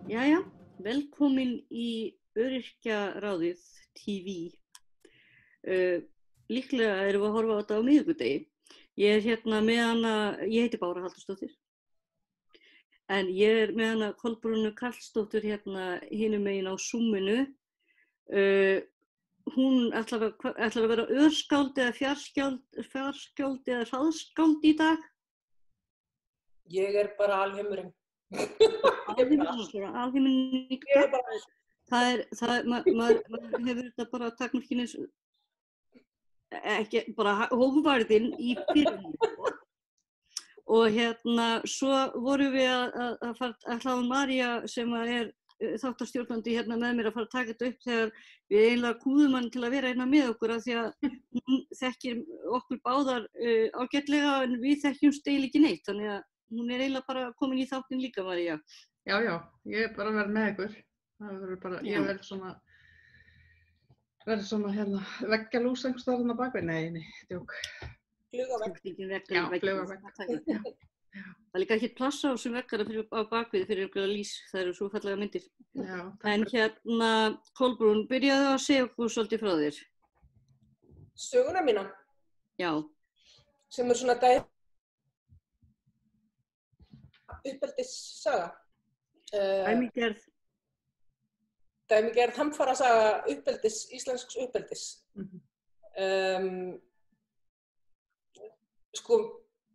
Jæja, velkomin í Öryrkjaráðið TV. Líklega erum við að horfa á þetta á miðvikudegi. Ég er hérna með hana, ég heiti Bára Halldórsdóttir, en ég er með hana Kolbrúnu Karlsdóttur hérna hinum megin á Zoominu. Hún ætlar að vera örskáld eða fjarskáld eða hraðskáld í dag. Ég er bara alheimurinn. Alheimurinn líka. Maður hefur þetta bara takmörkinu ekki bara hógvarðinn í fyrirmynd. Og hérna svo vorum við að fara María sem er þáttastjórnandi hérna með mér að fara að taka þetta upp þegar við eiginlega kúðum hann til að vera hérna með okkur af því að hún þekkir okkur báðar ágætlega en við þekkjumst eiginlega ekki neitt, þannig að hún er eiginlega bara komin í þáttinn líka, María. Já, ég er bara að vera með ykkur. Það verður bara, ég verður svona hérna veggjalús einhvers staðar þarna bakvið, nei, djók. Flugavegg. Já, flugavegg. Það er líka ekki pláss á þessum veggara á bakvið fyrir einhverja lýs, það eru svo fallega myndir. Já, en hérna, Kolbrún, byrjaðu að segja okkur svolítið frá þér. Söguna mína. Já. Sem er svona uppeldissaga. Dæmigerð hamfarasaga íslensks uppeldis. Sko,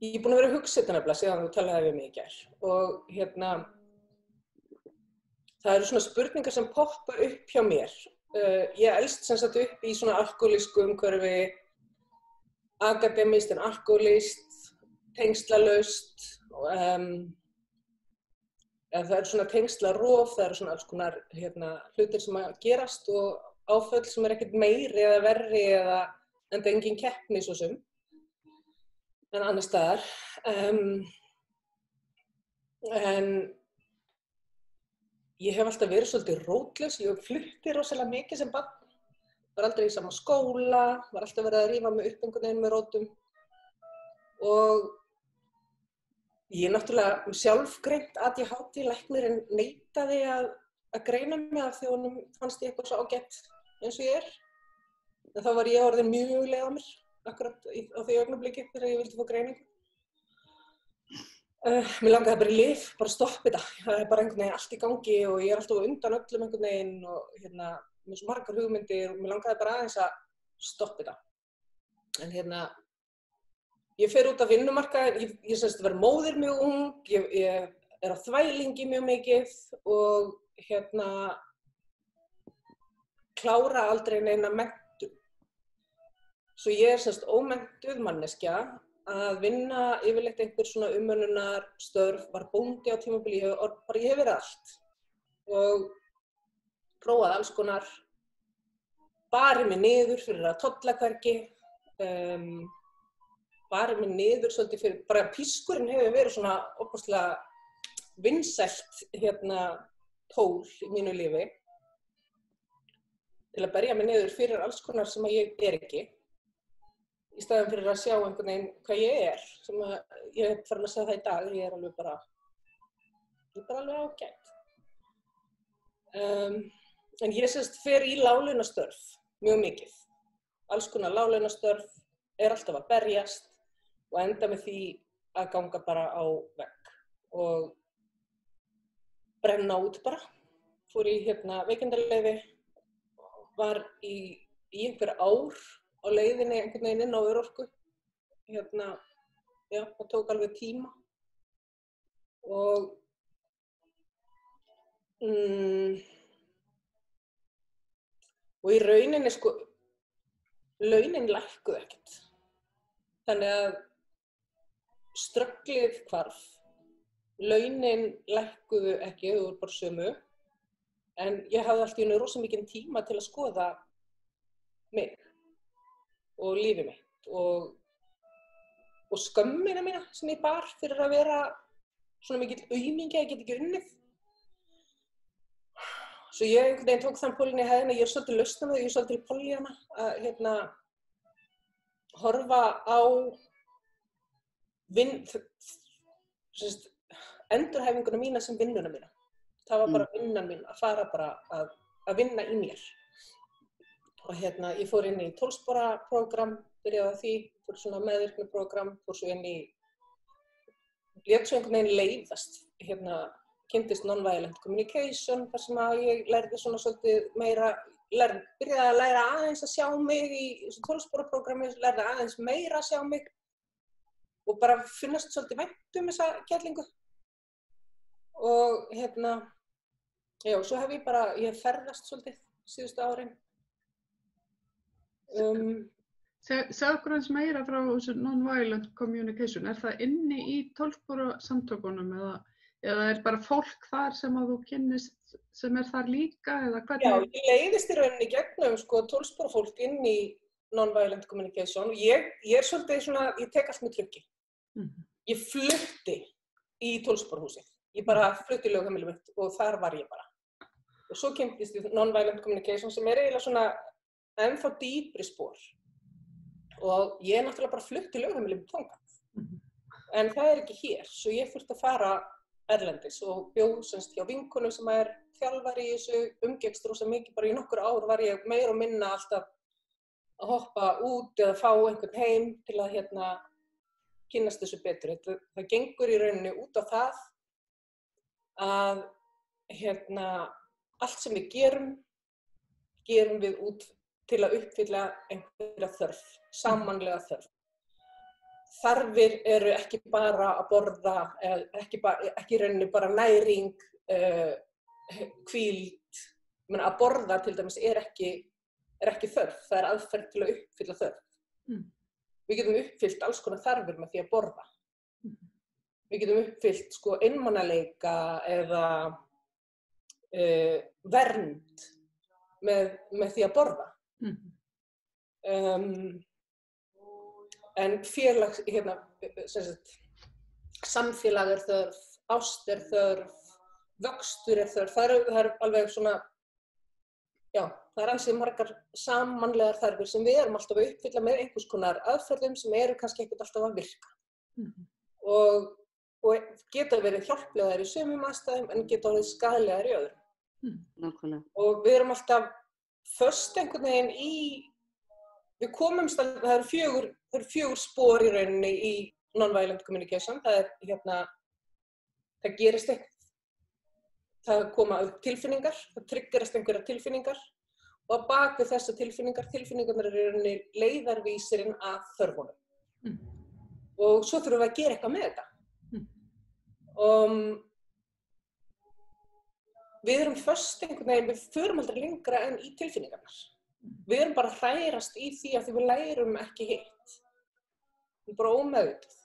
ég er búin að vera að hugsa þetta nefnilega síðan þú talaði við mig í gær. Og hérna, það eru svona spurningar sem poppa upp hjá mér. Ég elst sem sagt upp í svona alkohólísku umhverfi, akademist en alkohólist, tengslalaust. Það eru svona tengslarof, það eru svona alls konar hlutir sem að gerast og áföll sem er ekkert meiri eða verri eða enda engin keppni svo sem en annars staðar. En ég hef alltaf verið svolítið rótlaus, ég hef flutti rosalega mikið sem barn, var aldrei í sama skóla, var alltaf verið að rífa mig upp einhvern veginn með rótum og ég er náttúrulega sjálfgreint ADHD, læknirinn neitaði að greina mig af því honum fannst ég eitthvað svo ágætt eins og ég er. En þá var ég orðin mjög leið á mér, akkurat á því augnabliki þegar ég vildi fá greiningu. Mér langaði bara í lyf, bara stoppa þetta. Það er bara einhvern veginn allt í gangi og ég er alltaf undan öllum einhvern veginn og með svo margar hugmyndir og mér langaði bara aðeins að stoppa þetta. En ég fer út af vinnumarkaðinn, ég semst verið móðir mjög ung, ég er á þvælingi mjög mikið og klára aldrei neina menntun. Svo ég er semst ómenntuð manneskja að vinna yfirleitt einhver svona umönnunarstörf, var bóndi á tímabili, ég hef verið allt og prófað alls konar, barið mig niður fyrir að tolla hvergi, barið mig niður svolítið fyrir, bara pískurinn hefur verið svona óbúslega vinsælt tól í mínu lífi til að berja mig niður fyrir alls konar sem ég er ekki í staðinn fyrir að sjá einhvern veginn hvað ég er, sem ég hef farin að segja það í dag, ég er alveg bara alveg ágætt. En ég semst fer í láglaunastörf mjög mikið, alls konar láglaunastörf, er alltaf að berjast og enda með því að ganga bara á vegg og brenna út bara. Fór í veikindaleyfi, var í einhver ár á leiðinni einhvern veginn inn á örorku. Það tók alveg tíma. Og í rauninni launin lækkuðu ekkert. Þannig að strögglið hvarf, launin lækkuðu ekki, þau voru bara sömu, en ég hafði allt í einu rosa mikinn tíma til að skoða mig og lífið mitt og skömmina mína sem ég bar fyrir að vera svona mikill aumingi að ég get ekki unnið. Svo ég einhvern veginn tók þann pólinn í hæðina, ég er svolítið lausna með því, ég er svolítið í pollíana að horfa á endurhæfinguna mína sem vinnuna mína. Það var bara vinnan mín að fara bara að vinna í mér. Og ég fór inn í 12 spora prógram, byrjaði á því, fór svona meðvirkniprógram, fór svo inn í, lét svo einhvern veginn leiðast, kynntist non-violent communication, þar sem að ég lærði svona svolítið meira, byrjaði að læra aðeins að sjá mig í þessu 12 spora prógrami, lærði aðeins meira að sjá mig og bara finnast svolítið vænt þessa kellingu. Og já, svo hef ég ferðast svolítið síðustu árin. Segðu okkur eins meira frá þessu non-violent communication. Það inni í 12 spora samtökunum eða bara fólk þar sem að þú kynnist sem þar líka eða hvernig? Já, ég leiðist í rauninni gegnum 12 spora fólk inn í non-violent communication og ég svolítið svona, ég tek allt með tryggi. Ég flutti í 12 spora húsið. Ég bara flutti í lögheimilið mitt og þar var ég bara. Og svo kynntist ég non-violent communication sem eiginlega svona ennþá dýpri spor. Og ég náttúrulega bara flutti í lögheimilið mitt þangað. En það ekki hér, svo ég þurfti að fara erlendis og bjó semst hjá vinkonu sem þjálfari í þessu umgekkst rosa mikið. Bara í nokkur ár var ég meira og minna alltaf að hoppa út eða fá einhvern heim til að kynnast þessu betur. Það gengur í rauninni út á það að allt sem við gerum við út til að uppfylla einhverja þörf, samannlega þörf. Þarfir eru ekki bara að borða, ekki í rauninni bara næring, hvíld. Að borða til dæmis er ekki þörf, það er aðferð til að uppfylla þörf. Við getum uppfyllt alls konar þarfir með því að borða. Við getum uppfyllt einmanaleika eða vernd með því að borða. En samfélag er þörf, ást er þörf, vöxtur er þörf. Það er alveg svona, já, það er ansið margar sammannlegar þarfir sem við erum alltaf að uppfylla með einhvers konar aðferðum sem eru kannski ekkert alltaf að virka. Og geta verið hjálplegar í sumum aðstæðum en geta verið skaðlegar í öðrum. Nákvæmlega. Og við erum alltaf föst einhvern veginn við komumst að, það eru fjögur spor í rauninni í non-violent communication. Það gerist eitthvað. Það koma upp tilfinningar, það triggerast einhverjar tilfinningar og að bak við þessar tilfinningarnar eru í rauninni leiðarvísirinn að þörfunum. Og svo þurfum við að gera eitthvað með þetta. Við erum föst einhvern veginn, við förum aldrei lengra en í tilfinningarnar. Við erum bara að hrærast í því að við lærum ekki hitt. Við erum bara ómeðvituð.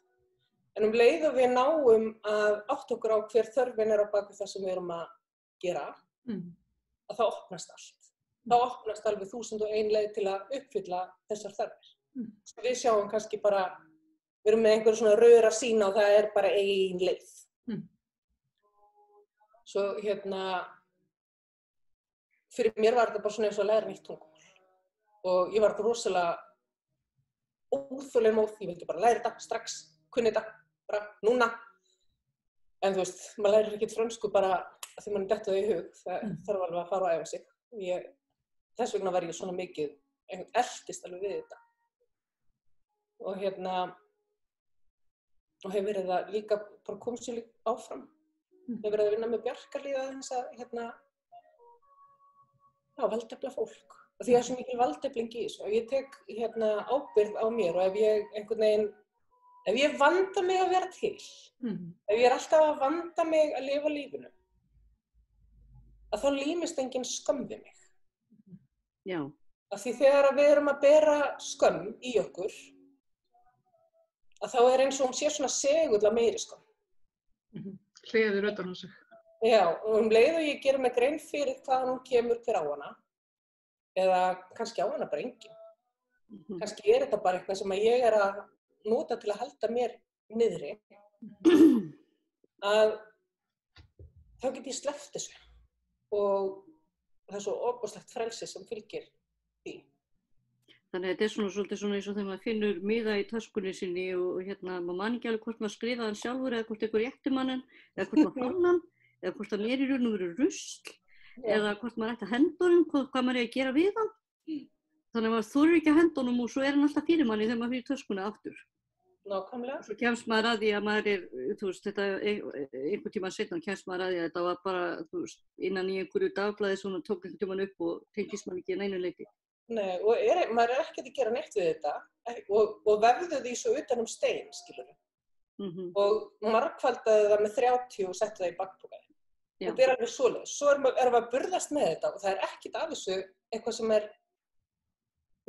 En leið og við náum að átta okkur á hver þörfin er á bak við það sem við erum að gera, að það opnast allt. Það opnast alveg 1001 leið til að uppfylla þessar þörfir. Við sjáum kannski bara, við erum með einhverju svona rauðra sýn og það er bara ein leið. Svo fyrir mér var þetta bara svona eins og að læra nýtt tungumál. Og ég var þetta rosalega óþolinmóð, ég vildi bara læra þetta strax, kunni þetta, bara núna. En þú veist, maður lærir ekkert frönsku bara að því mann dettur það í hug, það þarf alveg að fara að æfa sig. Þess vegna var ég svona mikið, eltist alveg við þetta. Og hef verið að líka bara komst sér líka áfram. Hef verið að vinna með Bjarkarlíð aðeins að valdefla fólk. Og því það er svo mikil valdefling í þessu. Ef ég tek ábyrgð á mér og ef ég vanda mig að vera til, ef ég er alltaf að vanda mig að lifa lífinu, að þá límist engin skömm við mig. Já. Af því þegar við erum að bera skömm í okkur, að þá er eins og hún sé svona segull af meiri skömm. Hliðir utan á sig. Já, og leið og ég gera mig grein fyrir hvaðan hún kemur hver á hana, eða kannski á hana bara engin. Kannski er þetta bara eitthvað sem ég er að nota til að halda mér niðri, að þá get ég sleppt þessu. Og það er svo ofboðslegt frelsi sem fylgir því. Þannig að þetta er svolítið svona eins og þegar maður finnur miða í töskunni sinni og maður man ekki alveg hvort maður skrifaði hann sjálfur eða hvort einhver rétti mann eða hvort maður fann hann. eða hvort hann í raun og veru rusl, eða hvort maður ætti að henda honum, hvað maður að gera við hann. Þannig að maður þorir ekki að henda honum og svo hann alltaf fyrir manni þegar maður fyrir töskuna aftur. Nákvæmlega. Svo kemst maður að því að maður þetta einhvern tíma seinna kemst maður að því að þetta var bara, innan í einhverju dagblaði svona tók einhvern tíman upp og tengist maður ekki neinu leyti. Nei, og maður ekkert að gera neitt við þetta og vefðu því svo utan stein, skilurðu. Og margfaldaði það með 30 og setti það í bakpoka. Þetta alveg svoleiðis. Svo erum við að burðast með þetta og það ekkert af þessu eitthvað sem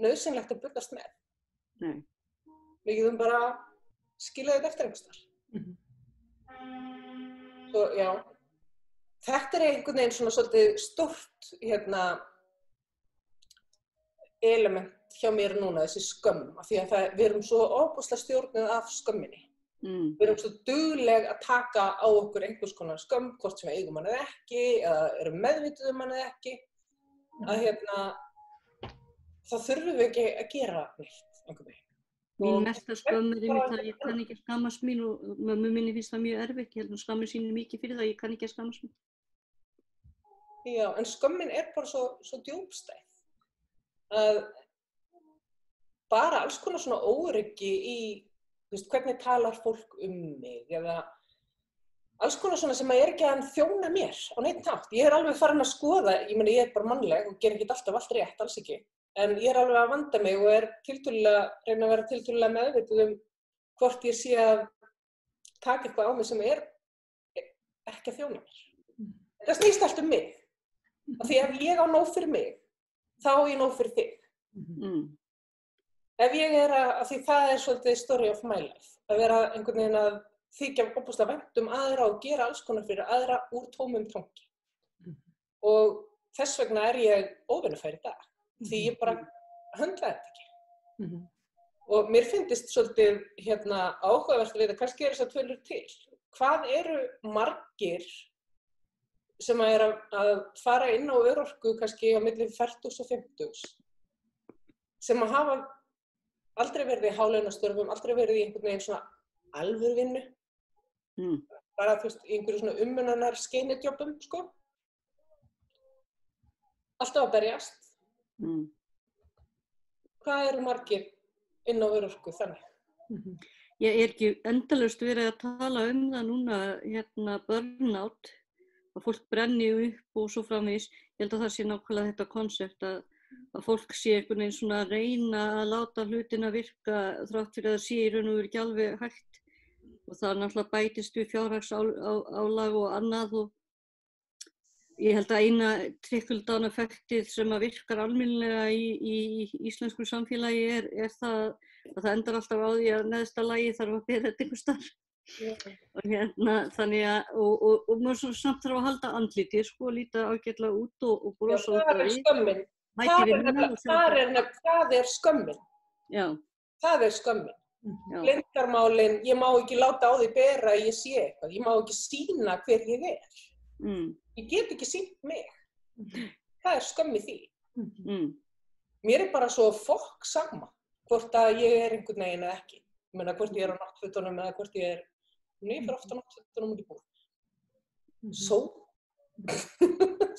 nauðsynlegt að burðast með. Nei. Við getum bara skilað þetta eftir einhvers staðar. Svo, já. Þetta einhvern veginn svona svolítið stórt, element hjá mér núna, þessi skömm. Af því að við erum svo ofboðslega stjórnuð af skömminni. Við erum svo dugleg að taka á okkur einhvers konar skömm, hvort sem við eigum hann eða ekki, eða erum meðvituð hann eða ekki. Að það þurfum við ekki að gera neitt, einhvern veginn. Mín mesta skömm einmitt að ég kann ekki að skammast mín og mömmu minni finnst það mjög erfitt. Ég held að skammir sín mikið fyrir það, ég kann ekki að skammast mín. Já, en skömmin bara svo djúpstæð. Að bara alls konar svona óöryggi í, hvernig talar fólk mig, eða alls konar svona sem ekki að þjóna mér á neitt hátt. Ég alveg farin að skoða, ég bara mannleg og ger ekki alltaf allt rétt, alls ekki. En ég alveg að vanda mig og reyna að vera tiltölulega meðvituð hvort ég sé að taka eitthvað á mig sem ekki að þjóna mér. Það snýst allt mig. Af því ef ég á nóg fyrir mig, þá á ég nóg fyrir þig. Ef ég að því það svolítið story of my life, að vera einhvern veginn að þykja ofboðslega vænt aðra og gera alls konar fyrir aðra úr tómum tanki. Og þess vegna ég óvinnufær í dag. Því ég bara höndla þetta ekki. Og mér finnst svolítið áhugavert að vita, kannski þessar tölur til. Hvað eru margir sem að fara inn á örorku kannski á milli 40 og 50 sem að hafa aldrei verið í hálaunastörfum, aldrei verið í einhvern veginn svona alvöruvinnu. Bara í einhverju svona umönnunar skeinidjópum, sko. Alltaf að berjast. Hvað eru margir inn á örorku þannig? Ég ekki endalaust verið að tala það núna, burnout, að fólk brenni upp og svo framvegis. Ég held að það sé nákvæmlega þetta konsept að fólk sé einhvern veginn svona að reyna að láta hlutina virka þrátt fyrir að það sé í raun og veru ekki alveg hægt. Og það náttúrulega bætist við fjárhagsálag og annað og ég held að eina trickle-down-effektið sem að virkar almennilega í íslensku samfélagi það að það endar alltaf á því að neðsta lagi þarf að bera þetta einhvers staðar. Og þannig að, og maður samt þarf að halda andliti, líta ágætlega út og brosa út af því. Skömmin. Það skömmin. Já. Það skömmin. Leyndarmálin, ég má ekki láta á því bera að ég sé eitthvað, ég má ekki sýna hver ég Ég get ekki sýnt mig. Það skömm í því. Mér bara svo fokk sama hvort að ég einhvern veginn eða ekki. Ég meina hvort ég á náttfötunum eða hvort ég fyrir ofta náttfötunum út í búð.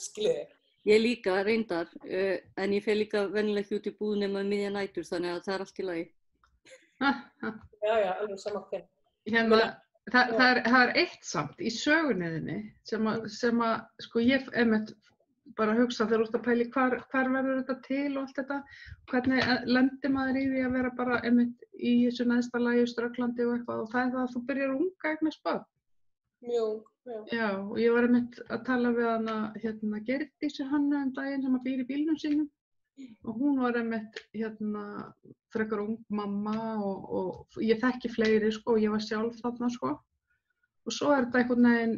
Skiljiði. Ég líka reyndar, en ég fer líka venjulega ekki út í búð nema miðja nætur, þannig að það allt í lagi. Já, alveg sama hvernig. Það eitt samt í sögunniðinni sem að sko ég bara hugsa þegar þú ert að pæli hvar verður þetta til og allt þetta, hvernig lendir maður í því að vera bara í þessu neðsta lagi strögglandi og eitthvað og það það að þú byrjar unga eignast barn. Mjög ung, já. Já, og ég var að tala við hana Gerdísi Hannu daginn sem að býr í bílnum sínum og hún var frekar ung mamma og ég þekki fleiri sko og ég var sjálf þarna sko og svo þetta einhvern veginn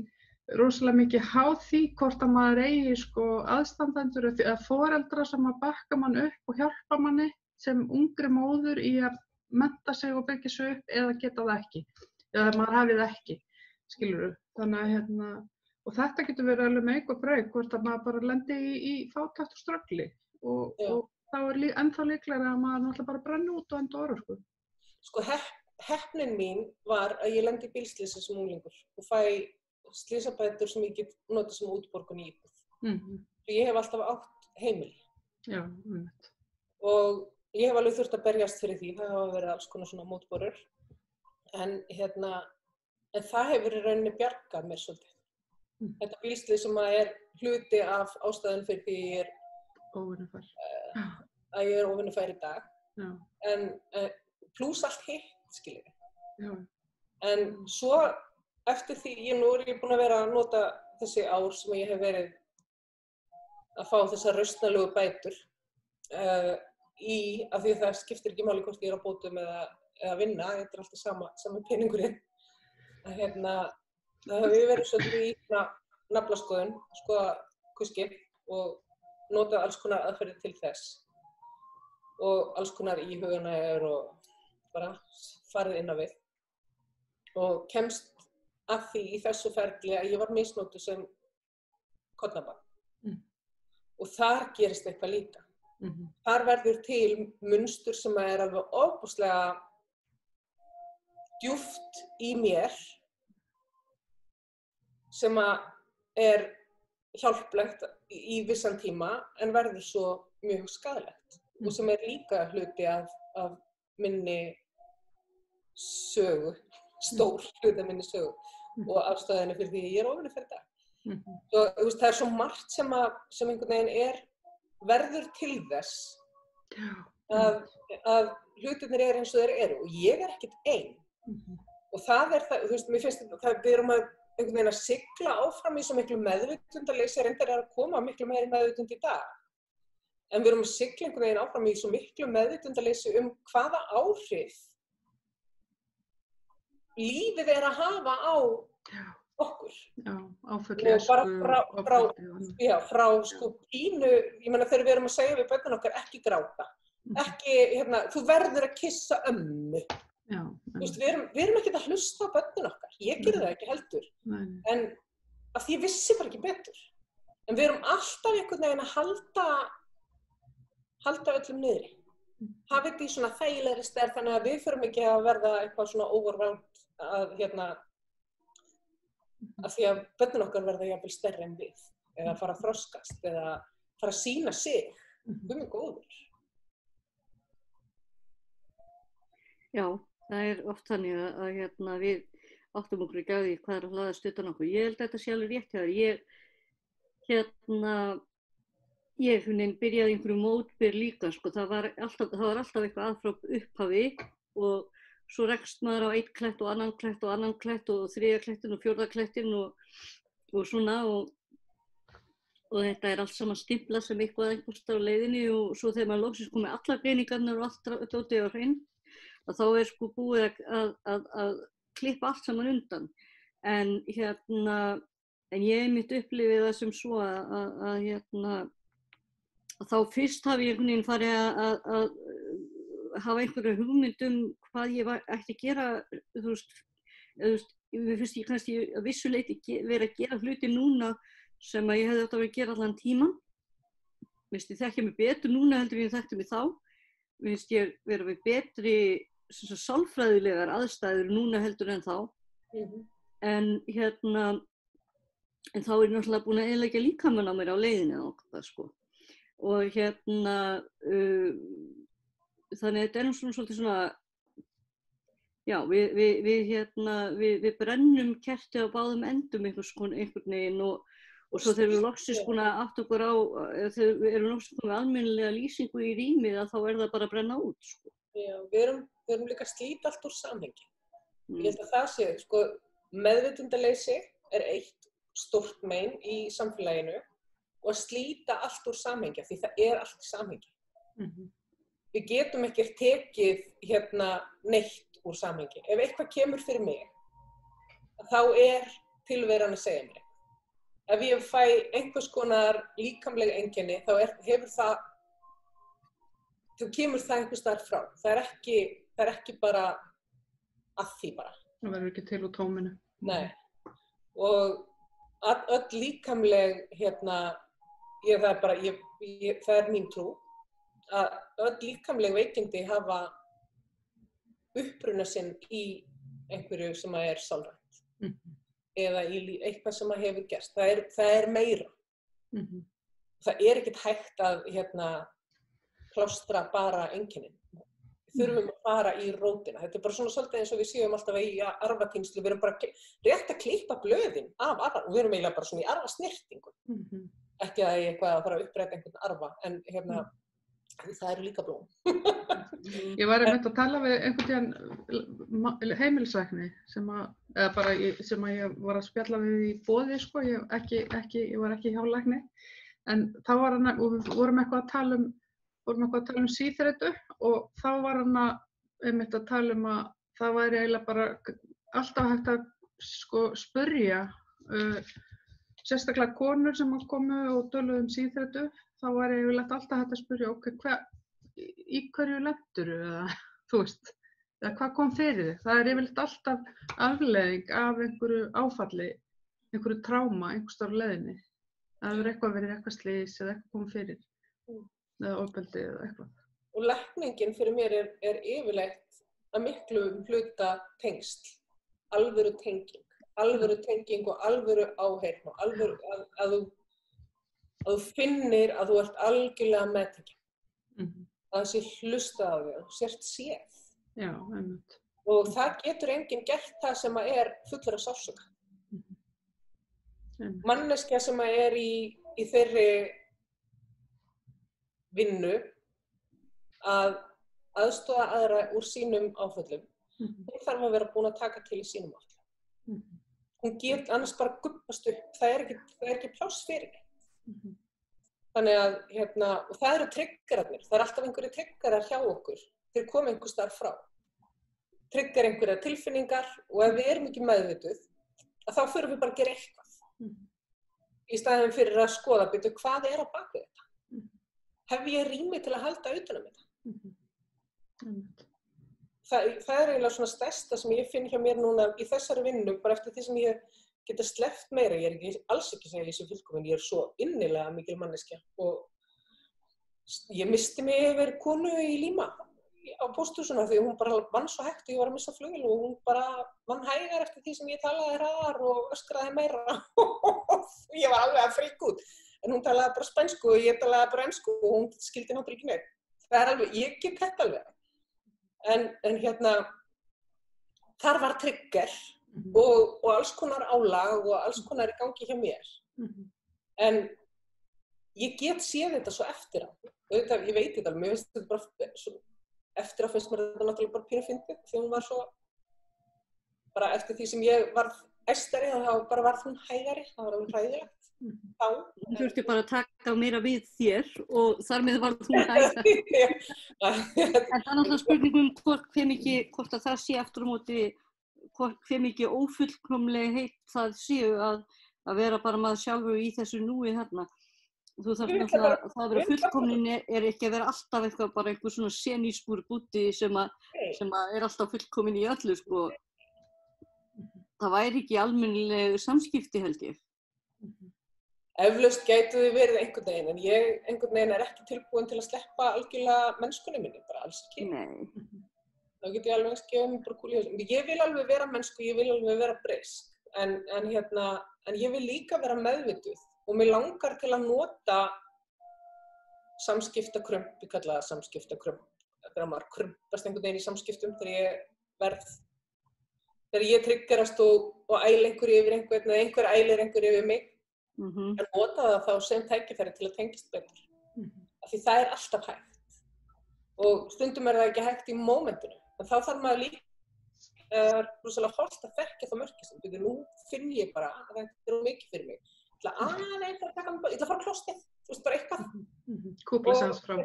rosalega mikið háð því hvort að maður eigi sko aðstandendur eða foreldra sem að bakka mann upp og hjálpa manni sem ungri móður í að mennta sig og byggja sig upp eða geta það ekki eða maður hafi það ekki, skilurðu. Þannig að og þetta getur verið alveg með eitthvað breyk hvort að maður bara lendi í fátækt og ströggli og þá ennþá líklega að maður náttúrulega bara brenna út og enda örorku. Sko heppnin mín var að ég lendi í bílslysi sem unglingur og fæ slysabætur sem ég get notað sem útborgun í íbúð. Mhm. Ég hef alltaf átt heimili Já, og ég hef alveg þurft að berjast fyrir því, það hafa verið alls konar svona mótborur. En það hefur í rauninni bjargað mér svolítið. Þetta bílslys sem hluti af ástæðan fyrir því ég óvinnufær. að ég óvinnufær í dag. Já. En plús allt hitt, skiljið. Já. En svo eftir því, nú ég búin að vera að nota þessi ár sem ég hef verið að fá þessar rausnalegu bætur af því það skiptir ekki máli hvort ég á bótum eða vinna, þetta alltaf sami peningurinn. Það hefur verið svolítið í naflaskoðun, skoða kuski og notað alls konar aðferðir til þess og alls konar íhuganir og bara farið inn á við og kemst að því í þessu ferli að ég var misnotuð sem kornabarn. Og þar gerist eitthvað líka. Þar verður til munstur sem alveg ofboðslega djúpt í mér sem hjálplegt í vissan tíma en verður svo mjög skaðlegt og sem líka hluti af minni sögu, stór hluti af minni sögu og ástæðinu fyrir því ég óvinnufær í dag. Það svo margt sem einhvern veginn verður til þess að hlutirnir eins og þeir eru og ég ekkert ein. Og það það, mér finnst við erum einhvern veginn að sigla áfram í svo miklu meðvitundarleysi, reyndar að koma miklu meiri meðvitund í dag. En við erum að sigla einhvern veginn áfram í svo miklu meðvitundarleysi hvaða áhrif lífið að hafa á okkur. Já, áfalli og frá pínu, ég meina þegar við erum að segja við börnin okkar ekki gráta, ekki, þú verður að kissa ömmu. Já. Við erum ekkert að hlusta á börnin okkar, ég gerði það ekki heldur, en af því ég vissi bara ekki betur. En við erum alltaf einhvern veginn að halda öllum niðri. Hafa þetta í svona þægilegri stærð þannig að við förum ekki að verða eitthvað svona overwhelmed af því að börnin okkar verða jafnvel stærri en við eða fara að þroskast eða fara að sýna sig. Guð minn góður. Já, það oft þannig að við áttum okkur ekki á því hvað að hlaðast utan okkur. Ég held að þetta sé alveg rétt hjá þér. Ég byrjaði einhverju mótbyr líka, sko. Það var alltaf eitthvað að frá upphafi og svo rekst maður á einn klett og annan klett og þriðja klettin og fjórða klettin og svona og þetta allt saman stimplað sem eitthvað einhvers staðar á leiðinni og svo þegar maður loksins komið allar greiningarnar og allt dótið á hrein að þá sko búið að klippa allt saman undan. En ég einmitt upplifið það sem svo að þá fyrst hafi ég einhvern veginn farið að hafa einhverja hugmynd hvað ég ætti að gera, mér finnst ég kannski að vissu leyti vera að gera hluti núna sem að ég hefði átt að vera að gera allan tíman. Mér finnst ég þekkja mig betur núna heldur en ég þekkti mig þá. Mér finnst ég vera við betri sálfræðilegar aðstæður núna heldur en þá. En þá er ég náttúrulega búin að eyðileggja líkamann á mér á leiðinni og það sko. Og þannig að þetta nú svolítið svona, já, við brennum kertið á báðum endum einhvern veginn og svo þegar við loksins búin að átta okkur á, þegar við erum loksins komið almennilega lýsingu í rýmið að þá það bara að brenna út, sko. Já, við erum líka að slíta allt úr samhengi. Ég held að það sé, sko, meðvitundaleysi eitt stórt mein í samfélaginu og að slíta allt úr samhengi, því það allt í samhengi. Við getum ekki tekið neitt úr samhengi. Ef eitthvað kemur fyrir mig, þá tilveran að segja mér. Ef ég fæ einhvers konar líkamlega einkenni, þá kemur það einhvers staðar frá. Það ekki bara að því bara. Það verður ekki til úr tóminu. Nei. Og öll líkamleg, það mín trú, að öll líkamleg veikindi hafa uppruna sinn í einhverju sem sálrænt. eða í eitthvað sem að hefur gerst. Það er meira. Það er ekkert hægt að plástra bara einkennin. Við þurfum að fara í rótina. Þetta er bara svona svolítið eins og við séum alltaf í arfatínslu. Við erum bara rétt að klippa blöðin af arfa og við erum eiginlega bara svona í arfasnertingu. Ekki að ég eitthvað að fara að uppræta einhvern arfa, en það eru líka blóm. Ég var einmitt að tala við einhvern tíðan heimilislækni sem að ég var að spjalla við í boði, sko, ég var ekki hjá lækni, en þá var hann, og við vorum eitthvað að tala um síþreytu og þá var hann einmitt að tala um að það væri eiginlega bara alltaf hægt að sko spyrja, sérstaklega konur sem komu og töluðu síþreytu, þá væri eiginlega alltaf hægt að spyrja, í hverju lenturðu, eða þú veist, eða hvað kom fyrir þig? Það er yfirleitt alltaf afleiðing af einhverju áfalli, einhverju tráma, einhvers staðar á leiðinni. Það hefur eitthvað verið eitthvað slys eða eitthvað komið fyrir, eða ofbeldi eða eitthvað. Og lækningin fyrir mér er yfirleitt að miklu hluta tengsl, alvöru tenging og alvöru áheyrn og alvöru að þú finnir að þú ert algjörlega meðtekin. Að það sé hlustað á þig, sért séð. Já, einmitt. Og það getur enginn gert það sem er fullur af sársauka. Manneskja sem er í þeirri vinnu að aðstoða aðra úr sínum áföllum, hún þarf að vera búin að taka til í sínum áföllum. Hún getur annars bara gubbast upp, það er ekki pláss fyrir neitt. Þannig að, og það eru triggerarnir, það er alltaf einhverju triggerar hjá okkur, þeir koma einhvers staðar frá. Trigger einhverja tilfinningar og ef við erum ekki meðvituð, þá förum við bara að gera eitthvað. Í staðinn fyrir að skoða, hvað er á bak við þetta? Hef ég rými til að halda utan um þetta? Það er eiginlega svona stærsta sem ég finn hjá mér núna í þessari vinnu, bara eftir því sem ég geta sleppt meira. Ég er alls ekki að segja þessu fullkomin, ég er svo innilega mikil manneskja og ég misti mig yfir konu í Líma á pósthúsinu því hún bara vann svo hægt og ég var að missa flugvél og hún bara vann hægar eftir því sem ég talaði hraðar og öskraði meira. Ég var alveg að fríka út. En hún talaði bara spænsku og ég talaði bara ensku og hún skildi náttúrulega ekki neitt. Það er alveg, ég get þetta alveg. En þar var trigger og alls konar álag og alls konar í gangi hjá mér. En ég get séð þetta svo eftir á. Ég veit þetta alveg, mér finnst þetta bara eftir á finnst mér þetta náttúrulega bara pínu fyndið því hún var svo, bara eftir því sem ég varð æstari þá bara varð hún hægari, það var alveg hræðilegt. Hún þurfti bara að taka meira við þér og þar með varð hún hægari. En það er náttúrulega spurningum hvort að það sé aftur á móti, hve mikið ófullkomlega heitt það séu að vera bara maður sjálfur í þessu núi hérna. Þú þarf náttúrulega að vera fullkomnin er ekki að vera alltaf eitthvað bara einhver svona senískur búti sem er alltaf fullkomin í öllu, sko. Það væri ekki almennileg samskipti, held ég. Eflaust gætu þið verið einhvern veginn, en ég einhvern veginn er ekki tilbúin til að sleppa algjörlega mennskunni minni, bara alls ekki. Nei. Þá get ég alveg skefað mig bara kúl í þessu. Ég vil alveg vera mennsku, ég vil alveg vera breysk, en ég vil líka vera meðvituð og mig langar til að nota samskiptakrump, ég kalla það samskiptakrump, þegar maður krumpast einhvern veginn í samskiptum þegar ég triggerast og æla einhverju yfir einhvern eða einhver ælir einhverju yfir mig. En nota það þá sem tækifæri til að tengist betur. Af því það er alltaf hægt. Og stundum er það ekki hægt í mómentinu. En þá þarf maður líka, það er rosalega hollt að þekkja það mörkistum. Nú finn ég bara að þetta er mikið fyrir mig. Ég ætla að fara á klóstið, þú veist, bara eitthvað. Kúpla sig aðeins frá.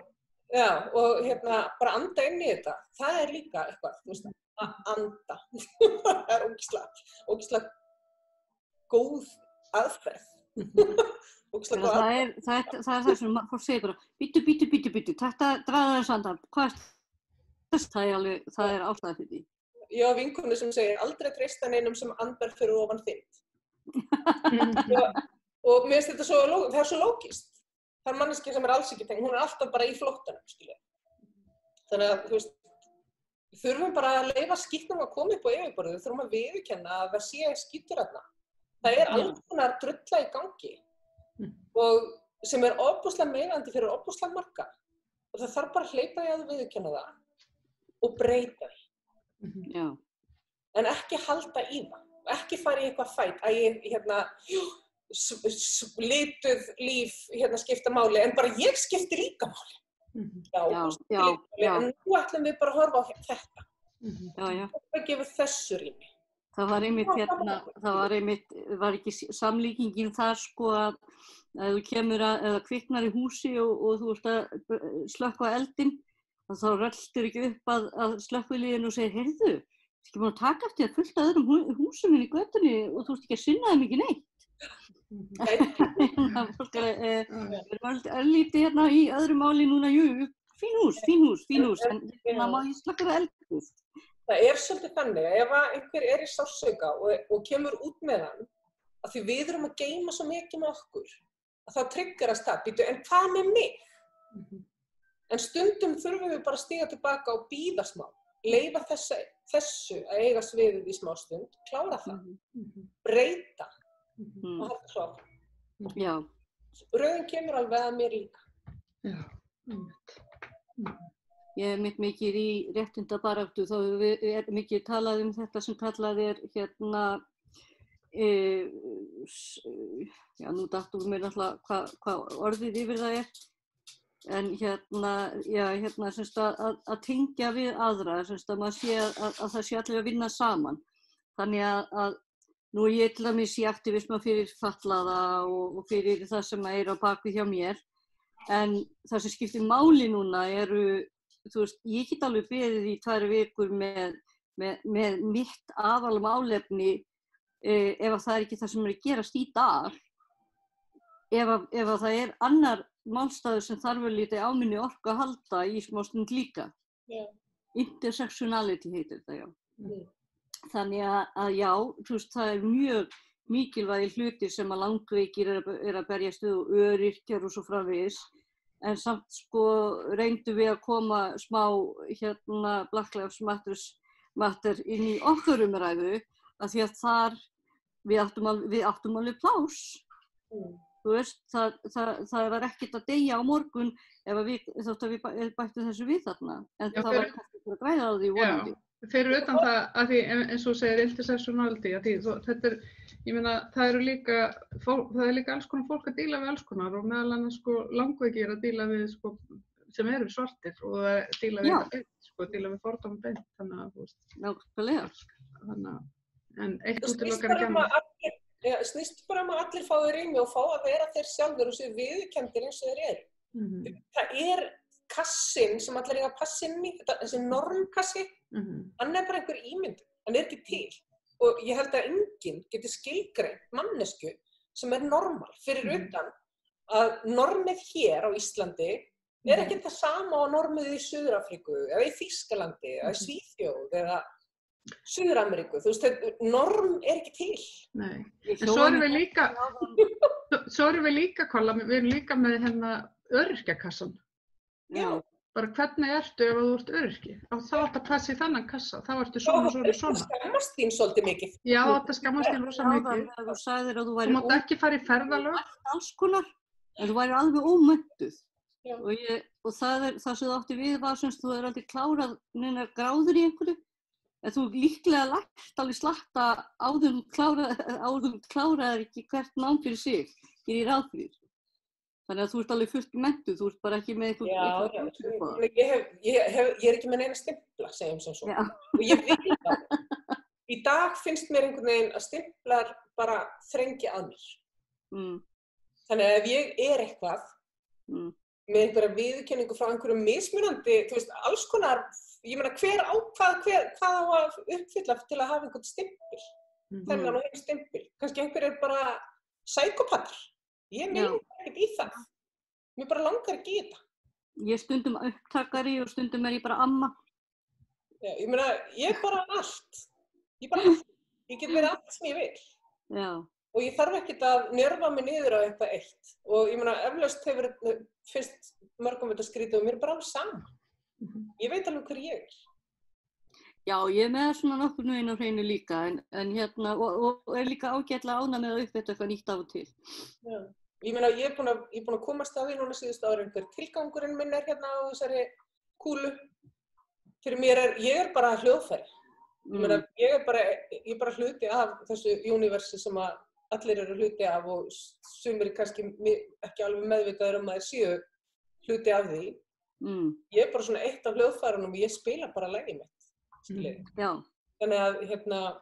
Já, og bara anda inn í þetta. Það er líka eitthvað, þú veist, að anda. Það er ógeðslega góð aðferð. Það er það sem fólk segir bara bítu, þetta draga þess andan, hvað er það? Það er ástæða fyrir því. Ég á vinkonu sem segir aldrei treysta neinum sem andar fyrir ofan þitt. Og mér finnst þetta það er svo lógist. Það er manneskja sem er alls ekki tengd, hún er alltaf bara í flóttanum, skilja. Þannig að, þú veist, við þurfum bara að leyfa skítnum að koma upp á yfirborðið, við þurfum að viðurkenna að það sé skítur þarna. Það alls konar drulla í gangi og sem ofboðslega meinandi fyrir ofboðslega marga. Og það þarf bara að hleypa því að viðurkenna það og breyta því. Já. En ekki halda í það. Ekki fara í eitthvað fæt. Lituð líf skipta máli, en bara ég skipti líka máli. Já. En nú ætlum við bara að horfa á þetta. Já. Það gefur þessu rými. Það var ekki samlíkingin þar sko að þú kemur eða kviknar í húsi og þú ert að slökkva eldinn og þá röltir ekki upp að slökkviliðinu og segir, heyrðu, ekki búin að taka eftir að fullt af öðrum húsum inn í götunni og þú ert ekki að sinna þeim ekki neitt. Fólk er örlítið hérna í öðru máli núna, jú, fín hús, en það má ég slökkva eldinn. Það svolítið þannig að ef einhver í sársauka og kemur út með hann, að því við erum að geyma svo mikið með okkur, að þá triggerast það, býtu, en hvað með mig? En stundum þurfum við bara að stíga tilbaka og bíða smá, leyfa þessu að eiga sviðið í smá stund, klára það, breyta og hafa klára. Já. Röðin kemur alveg að mér líka. Já. Ég hef mikið í réttindabaráttu, þá hefur mikið talað þetta sem kallað nú dattum mér náttúrulega hvað orðið yfir það en semst að tengja við aðra, semst að maður sé að það sé allir að vinna saman. Þannig að nú ég til dæmis í aktivisma fyrir fatlaða og fyrir það sem á bakvið hjá mér, en það sem skiptir máli núna þú veist, ég get alveg beðið í 2 vikur með mitt aðalmálefni ef það ekki það sem að gerast í dag. Ef það annar málstaður sem þarf lítið á minni orku að halda í smá stund líka. Yeah. Intersectionality heitir það, já. Þannig að já, þú veist, það mjög mikilvægir hlutir sem að langveikir að berjast við og öryrkjar og svo framvegis. En samt sko reyndum við að koma smá Black Lives Matter inn í okkar umræðu af því að þar við áttum alveg plás. Þú veist, það var ekkert að deyja á morgun þótt að við bættum þessu við þarna. En það var kannski að græða á því vonandi. Fyrir utan það að því eins og segir intersectionality, að því þetta ég meina það er líka alls konar fólk að díla við alls konar og meðal annars sko langveikir að díla við sko sem eru svartir og að díla við þetta beint, sko díla við fordóma beint, þannig að þú veist. Nákvæmlega. Þannig að en eitt útilokar ekki annað. Snýst bara að allir fái rými og fá að vera þeir sjálfur og séu viðurkenndir eins og þeir eru. Það kassin sem allir eiga að passa inn í, þessi normkassi, hann bara einhver ímynd, hann ekki til. Og ég held að enginn geti skilgreint mannesku sem normal fyrir utan að normið hér á Íslandi ekki það sama á normið í Suður-Afríku eða í Þýskalandi eða í Svíþjóð eða Suður-Ameríku. Þú veist, norm ekki til. Nei, en svo erum við líka, Kolla, við erum líka með öryrkjakassan. Já. Bara hvernig ertu ef þú ert öryrki? Þá átt að passa í þennan kassa, þá ertu svona. Það skammast þín svolítið mikið. Já, það skammast þín rosa mikið. Þú sagðir að þú væri þú mátt ekki fara í ferðalög. Alls konar, en þú væri alveg ómöntuð. Og það sem þú átti við var sem þú aldrei klárað neina gráður í einhverju. En þú líklega lært alveg slatta áður kláraðir ekki hvert nám fyrir sig, gerir ráð fyrir. Þannig að þú ert alveg fullt menntuð, þú ert bara ekki með eitthvað. Ég ekki með neina stimpla, segjum sem svo. Og ég vil það. Í dag finnst mér einhvern veginn að stimplar bara þrengja að mér. Þannig að ef ég eitthvað með einhverja viðurkenningu frá einhverjum mismunandi, þú veist, alls konar, ég meina hvað á að uppfylla til að hafa einhvern stimpil. Þennan og hinn stimpil. Kannski einhver bara psykopatar. Ég meina ekkert í það. Mér bara langar ekki í þetta. Ég stundum upptakari og stundum ég bara amma. Já, ég meina, ég bara allt. Ég get verið allt sem ég vil. Já. Og ég þarf ekkert að njörfa mig niður á eitthvað eitt. Og ég meina, eflaust finnst mörgum þetta skrítið og mér bara alveg sama. Ég veit alveg hver ég er. Já, ég er með svona nokkur veginn á hreinu líka, en hérna, og er líka ágætlega ánægð með að uppgötva eitthvað nýtt af og til. Já. Ég meina, ég er búin að komast að því núna síðustu árin hver tilgangurinn minn er hérna á þessari kúlu. Fyrir mér ég er bara hljóðfæri. Ég meina, ég er bara hluti af þessu universi sem að allir eru hluti af og sumir kannski ekki alveg meðvitaður að þeir séu hluti af því. Ég er bara svona eitt af hljóðfærunum og ég spila bara lagið mitt. Já. Þannig að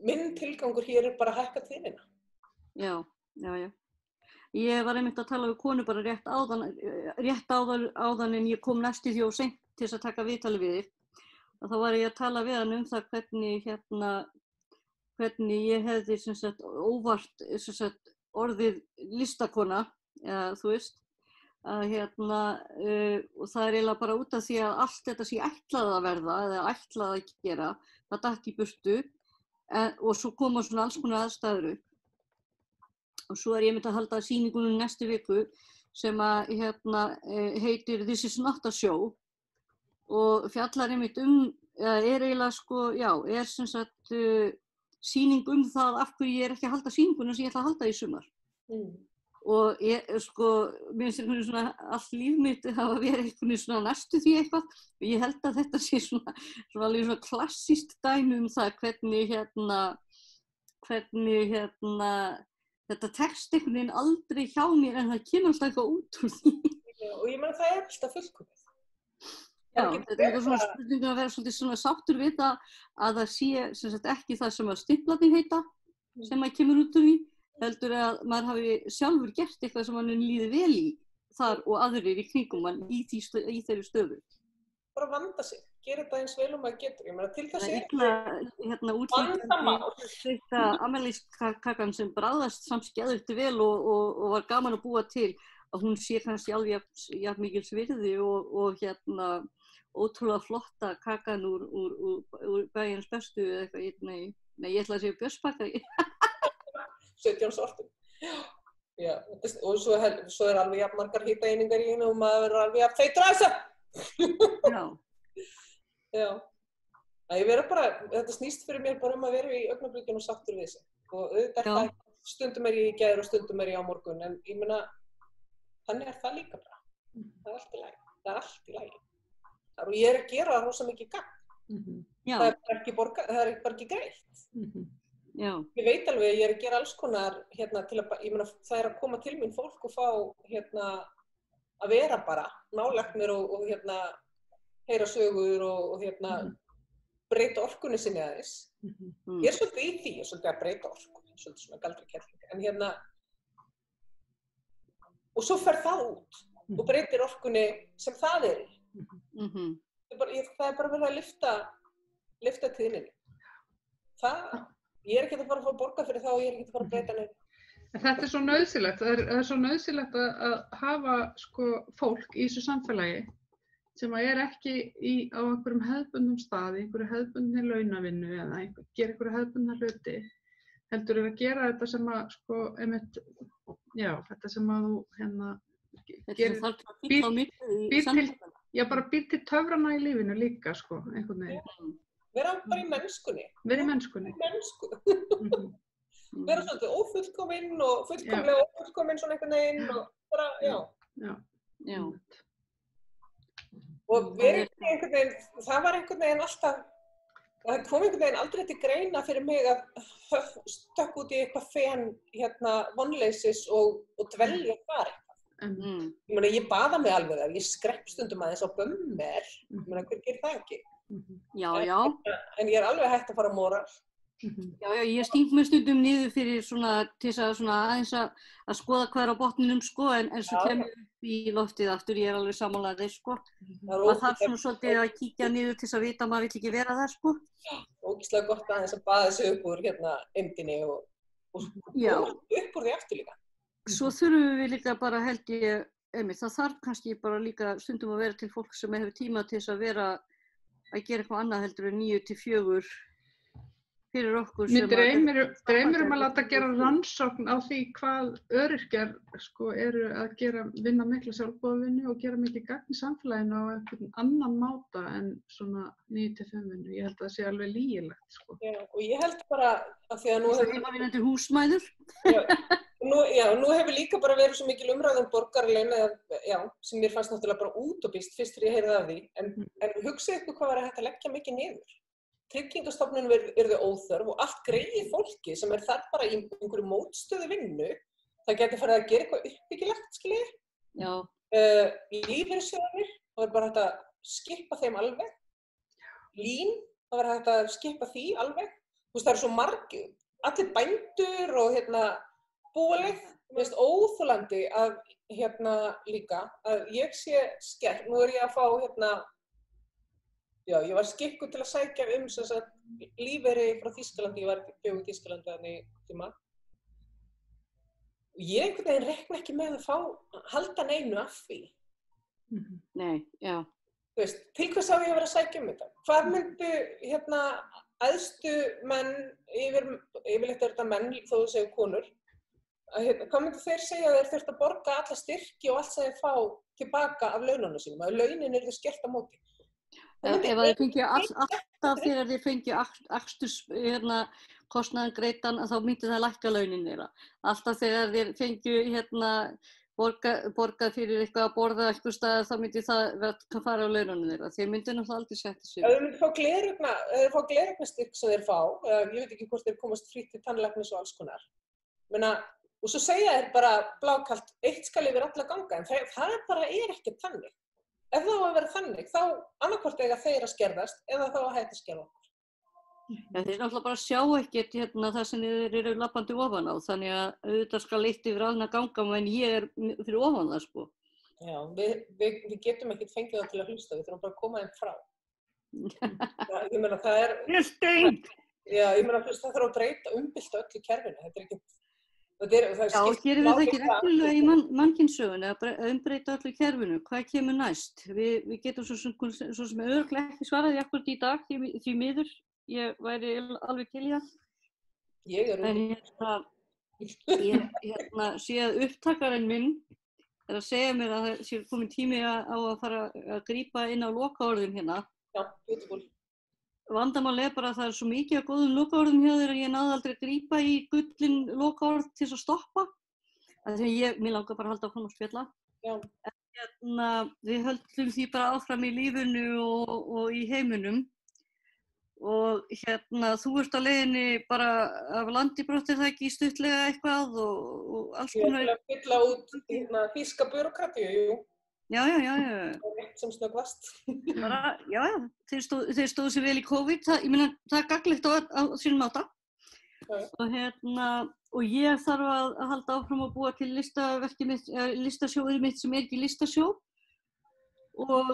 minn tilgangur hér er bara að hækka tíðina. Já. Ég var einmitt að tala við konu bara rétt áðan en ég kom næstu því og seint til þess að taka viðtali við þig. Og þá var ég að tala við hann það hvernig ég hefði sem sagt óvart sem sagt orðið listakona, þú veist. Að og það er eiginlega bara út af því að allt þetta sem ég ætlaði að verða eða ætlaði að gera, það datt í burtu og svo koma svona alls konar aðstæður upp. Og svo er ég einmitt að halda sýningunum næstu viku sem að heitir This is not a show og fjallar einmitt er eiginlega sko, er sem sagt sýning það af hverju ég er ekki að halda sýninguna sem ég ætla að halda í sumar. Og ég, sko, mér finnst einhvern veginn svona allt líf mitt hafa verið einhvern veginn svona næstu því eitthvað og ég held að þetta sé svona alveg svona klassískt dæmi það hvernig þetta tekst einhvern veginn aldrei hjá mér en það kemur alltaf eitthvað út úr því. Og ég meina það alltaf fullkomið. Já, þetta er eitthvað svona spurning að vera svolítið svona sáttur við það að það sé sem sagt ekki það sem að stimplarnir heita sem að kemur út úr því. Heldur að maður hafi sjálfur gert eitthvað sem mann líði vel í þar og aðrir í kringum mann í þeirri stöðu. Bara vanda sig, gera þetta eins vel og maður getur. Ég meina til þess útlítandi amelískakan sem bragðast samt geðugt vel og var gaman að búa til að hún sé kannski alveg jafn mikils virði og ótrúlega flotta kakan úr bæjarins bestu eða eitthvað. Nei, ég ætla að segja björnspakka. 17 sortum. Já, og svo er alveg jafn margar hitaeiningar í henni og maður verður alveg jafn feitur að þessa. Já. Ég verður bara, þetta snýst fyrir mér bara að vera í augnablikinu og sáttur við sig. Og auðvitað stundum er ég í gær og stundum er ég á morgun, en ég meina, þannig er það líka bara. Það er allt í lagi. Það er allt í lagi. Og ég er að gera það rosa mikið gagn. Það er bara ekki greitt. Já. Ég veit alveg að ég er að gera alls konar til að, ég meina það er að koma til mín fólk og fá að vera bara nálægt mér og heyra sögur og breyta orkunni sinni aðeins. Ég er svolítið í því, svolítið að breyta orku, svolítið svona galdrakerling, en og svo fer það út og breytir orkunni sem það er í. Það er bara verið að lyfta tíðninni. Ég er ekki að fara að fá borga fyrir það og ég er ekki að fara að breyta neitt. Þetta er svo nauðsynlegt. Það er svo nauðsynlegt að hafa sko, fólk í þessu samfélagi sem er ekki á einhverjum hefðbundnum staði, einhverju hefðbundni launavinnu eða gera einhverju hefðbundna hluti. Heldur að gera þetta sem að, sko, einmitt, þetta sem að þú býr til töfrana í lífinu líka, sko, einhvern veginn. Vera bara í mennskunni. Vera í mennskunni. Vera svolítið ófullkominn og fullkomlega ófullkominn svona einhvern veginn og bara, Já. Og verið einhvern veginn, það var einhvern veginn alltaf, það kom einhvern veginn aldrei til greina fyrir mig að stökk út í eitthvað fen vonleysis og dvelja þar eitthvað. Ég meina, ég baða mig alveg að ég skrepp stundum aðeins á bömmer, ég meina, hver gerir það ekki? Já. En ég er alveg hægt að fara á moral. Já, ég sting mig stundum niður fyrir svona, til þess að aðeins að skoða hvað er á botninum, sko, en svo kemur upp í loftið aftur, ég er alveg sammála þeir, sko. Maður þarf svona svolítið að kíkja niður til þess að vita að maður vill ekki vera þar, sko. Ógeðslega gott aðeins að baða sig upp úr eymdinni og upp úr því aftur líka. Svo þurfum við líka bara held ég, það þarf kannski bara líka stundum að vera til fólk sem hefur tíma til þess að gera eitthvað annað heldur en 9 til 4 fyrir okkur Mér dreymir dreymir að láta gera rannsókn á því hvað öryrkjar sko eru að vinna mikla sjálfboðavinnu og gera mikið gagn í samfélaginu á einhvern annan máta en svona 9-5 vinnu. Ég held að það sé alveg lygilegt sko. Já, og ég held bara að því að nú heimavinnandi húsmæður. Nú hefur líka bara verið svo mikil umræða borgaralaun sem mér fannst náttúrulega bara útópískt fyrst þegar ég heyrði af því, en hugsið ykkur hvað var hægt að leggja mikið niður. Tryggingastofnun yrði óþörf og allt greyið fólki sem þar bara í einhverju mótstöðu vinnu, það geti farið að gera eitthvað uppbyggilegt, skiljið. Já. Lífeyrissjóðirnir, það var bara hægt að skipa þeim alveg. Lín, það var hægt að skipa því alveg. Þú veist, það eru svo margir, allir bændur og búaleg. Mér finnst óþolandi að líka, að ég sé skert, nú ég að fá ég var skikkuð til að sækja lífeyri frá Þýskalandi, ég var bjó í Þýskalandi þannig tíma. Og ég einhvern veginn reikna ekki með að halda neinu af því. Nei, já. Þú veist, til hvers á ég að vera að sækja þetta? Hvað myndu æðstu menn, yfirleitt þetta menn, þó þú segir konur, hvað myndu þeir segja að þeir þurft að borga alla styrki og allt sem þeir fá tilbaka af laununum sínum, að launin yrðu skert á móti? Ef þeir fengju alltaf þegar þeir fengju aksturs kostnaðan greiddan, þá myndi það lækka launin þeirra. Alltaf þegar þeir fengju borgað fyrir eitthvað að borða eitthvað staðar, þá myndi það fara á laununum þeirra. Þeir myndi náttúrulega aldrei setja sig. Ef þeir myndi fá gleraugnastyrk sem þeir fá, ég veit ekki hvort þeir komast frítt til tannlæknis og alls konar. Og svo segja þeir bara blákalt, eitt skal yfir alla ganga, en það bara ekki þannig. Ef það á að vera þannig, þá annarkvort eiga þeir að skerðast eða þá að hætta að skerða okkur. Ja, þeir náttúrulega bara sjá ekkert það sem þeir eru lappandi ofan á, þannig að auðvitað skal eitt yfir alna ganga, en ég fyrir ofan það, sko. Já, við getum ekkert fengið það til að hlusta, við þurfum bara að koma þeim frá. Ég meina, það Ég steng! Já, ég meina, það þarf að breyta, umbylta öllu kerfinu, þetta ekkert. Já, gerum við það ekki reglulega í mannkynssögunni að umbreyta öllu kerfinu. Hvað kemur næst? Við getum svo sem örugglega ekki svaraði akkúrat í dag, því miður. Ég væri alveg til í það. Ég er ég sé að upptakarinn minn að segja mér að það sé komin tími á að fara að grípa inn á lokaorðum hérna. Já, beautiful. Vandamál bara að það svo mikið af góðum lokaorðum hjá þér að ég náði aldrei að grípa í gullin lokaorð til að stoppa. Mér langar bara að halda áfram að spjalla. Já. En við höldum því bara áfram í lífinu og í heiminum. Og þú ert á leiðinni bara af landi brott, það ekki stuttlega eitthvað og alls konar. Ég að fylla út þýska byrokratíu, jú. Já. Rétt sem snöggvast. Já, þeir stóðu sér vel í COVID, ég meina það er gagnlegt á sínum máta. Og ég þarf að halda áfram að búa til listasjóið mitt sem ekki listasjó. Og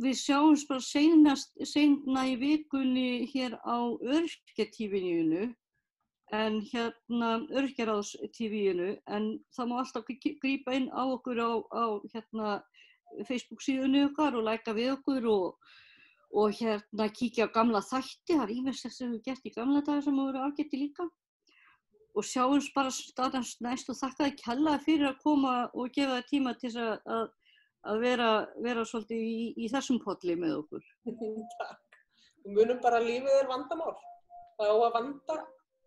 við sjáumst bara seinna í vikunni hér á Öryrkjatífinu, Öryrkjaráðstífinu, en það má alltaf grípa inn á okkur á Facebook síðunni okkar og læka við okkur og kíkja á gamla þætti, það ýmislegt sem við gert í gamla daga sem voru ágætti líka. Og sjáumst bara staðans næst og þakka þér kærlega fyrir að koma og gefa þér tíma til að vera svolítið í þessum polli með okkur. Takk. Við munum bara að lífið vandamál. Það á að vanda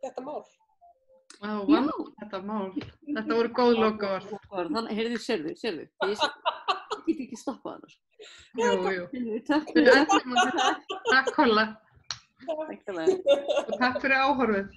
þetta mál. Þetta mál. Þetta voru góð lokaorð. Þannig, heyrðu, sérðu. Ég get ekki stoppað það. Jú. Takk fyrir Takk, Kolla. Takk fyrir Og takk fyrir áhorfið.